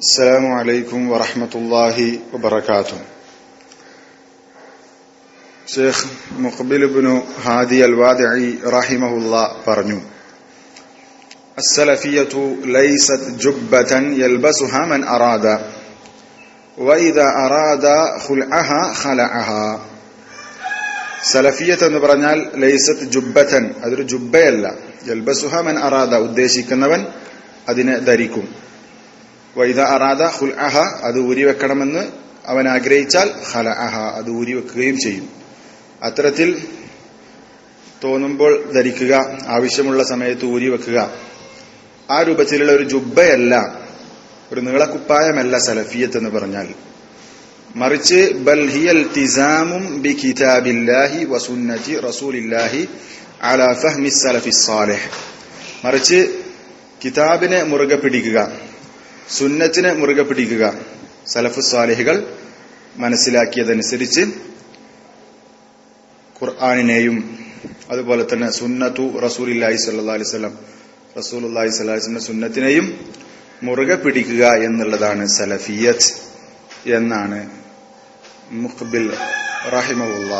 السلام عليكم ورحمة الله وبركاته. ഷെയ്ഖ് മുഖ്ബിൽ ഇബ്നു ഹാദി അൽ-വാദിഇ റഹിമഹുല്ലാ പറഞ്ഞു, അസ്സലഫിയ്യതു ലൈസത് ജുബ്ബതൻ യൽബസുഹാ മൻ അറാദ വഇദാ അറാദ ഖുൽഅഹാ ഖലഅഹാ. സലഫിയ്യത്ത് എന്ന് പറഞ്ഞാൽ ലൈസത് ജുബ്ബതൻ, അതൊരു ജുബ്ബയല്ല. യൽബസുഹാ മൻ അറാദ, ഉദ്ദേശിക്കുന്നവൻ അതിനെ ധരിക്കും. വൈദ അറാദ ഖുൽഅഹ, അത് ഊരിവെക്കണമെന്ന് അവൻ ആഗ്രഹിച്ചാൽ ഖലഅഹ, അത് ഊരിവെക്കുകയും ചെയ്യും. അത്തരത്തിൽ തോന്നുമ്പോൾ ധരിക്കുക, ആവശ്യമുള്ള സമയത്ത് ഊരിവെക്കുക, ആ രൂപത്തിലുള്ള ഒരു ജുബ്ബയല്ല, ഒരു നീളക്കുപ്പായമല്ല സലഫിയത്ത് എന്ന് പറഞ്ഞാൽ. മറിച്ച് ബൽ ഹിയൽ ഇൽതിസാമും ബികിതാബില്ലാഹി വസുന്നതി റസൂലില്ലാഹി അലാ ഫഹ്മി സലഫി സ്സാലിഹ്. മറിച്ച് കിതാബിനെ മുറുകെ പിടിക്കുക, സുന്നത്തിനെ മുറുകെ പിടിക്കുക, സലഫു സ്വാലിഹികൾ മനസ്സിലാക്കിയതനുസരിച്ച് ഖുർആനിനെയും അതുപോലെ തന്നെ സുന്നത്തു റസൂലുള്ളാഹി സ്വല്ലല്ലാഹി അലൈഹി വസല്ലം, റസൂലുള്ളാഹി സ്വല്ലല്ലാഹി അലൈഹി വസല്ലം സുന്നത്തിനെയും മുറുകെ പിടിക്കുക എന്നുള്ളതാണ് സലഫിയത്ത് എന്നാണ് മുഖ്ബിൽ റഹിമഹുല്ലാഹ്